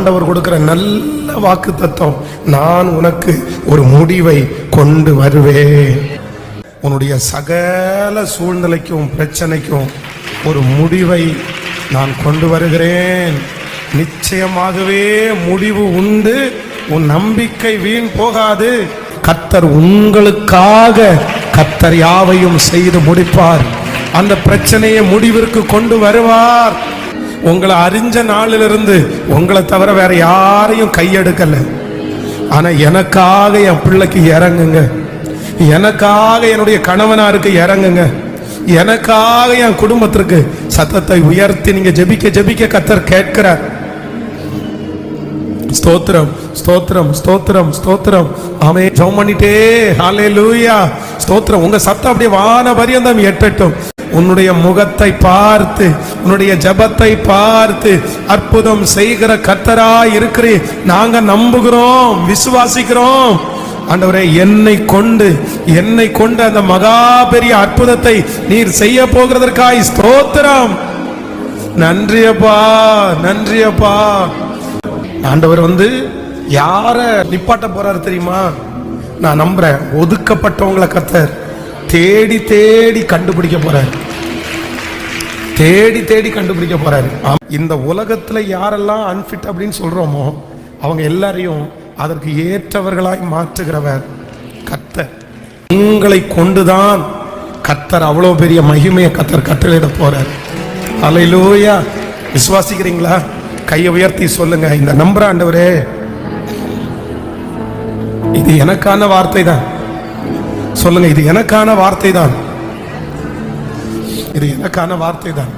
ஆண்டவர் கொடுக்கிற நல்ல வாக்கு தத்துவம், நான் உனக்கு ஒரு முடிவை கொண்டு வருவேன். உன்னுடைய சகல சூழ்நிலைக்கும் பிரச்சனைக்கும் ஒரு முடிவை நான் கொண்டு வருகிறேன். நிச்சயமாகவே முடிவு உண்டு. உன் நம்பிக்கை வீண் போகாது. கர்த்தர் உங்களுக்காக கர்த்தர் யாவையும் செய்து முடிப்பார். அந்த பிரச்சனையை முடிவிற்கு கொண்டு வருவார். உங்களை அறிஞ்ச நாளிலிருந்து உங்களை தவிர வேற யாரையும் கையெடுக்கல. ஆனா எனக்காக என் பிள்ளைக்கு இறங்குங்க, எனக்காக என்னுடைய கணவனாருக்கு இறங்குங்க, எனக்காக என் குடும்பத்திற்கு சத்தத்தை உயர்த்தி நீங்க ஜெபிக்க ஜெபிக்க கர்த்தர் கேட்கிறார். ஸ்தோத்திரம் ஸ்தோத்திரம் ஸ்தோத்திரம் ஸ்தோத்திரம். ஆமென். ஜெபம் பண்ணிட்டே ஹல்லேலூயா ஸ்தோத்திரம். உங்க சத்தம் அப்படியே வான பரியந்தம் எட்டட்டும். உன்னுடைய முகத்தை பார்த்து, உன்னுடைய ஜெபத்தை பார்த்து அற்புதம் செய்கிற கர்த்தராய் இருக்கிறீர். நாங்க நம்புகிறோம், விசுவாசிக்கிறோம். ஆண்டவரே, என்னை கொண்டு அந்த மகா பெரிய அற்புதத்தை நீர் செய்ய போகிறதற்காய் ஸ்தோத்திரம். நன்றியப்பா, நன்றியப்பா. ஆண்டவர் யார நிப்பாட்ட போறாரு தெரியுமா? நான் நம்புறேன், ஒதுக்கப்பட்டவங்களை கர்த்தர் தேடி தேடி கண்டுபிடிக்க போறாரு, தேடி தேடி கண்டுபிடிக்க போறாரு. இந்த உலகத்துல யாரெல்லாம் அன்ஃபிட் அப்படின்னு சொல்றோமோ அவங்க எல்லாரையும் அதற்கு ஏற்றவர்களாய் மாற்றுகிறவர் கர்த்தர். உங்களை கொண்டுதான் கர்த்தர் அவ்வளவு பெரிய மகிமையை கர்த்தர் கட்டளையிட போறார். ஹல்லேலூயா. விசுவாசிக்கிறீங்களா? கையை உயர்த்தி சொல்லுங்க, இந்த நம்புற ஆண்டவரே, இது எனக்கான வார்த்தை தான். சொல்லுங்க, இது எனக்கான வார்த்தை தான், இது எனக்கான வார்த்தை தான்.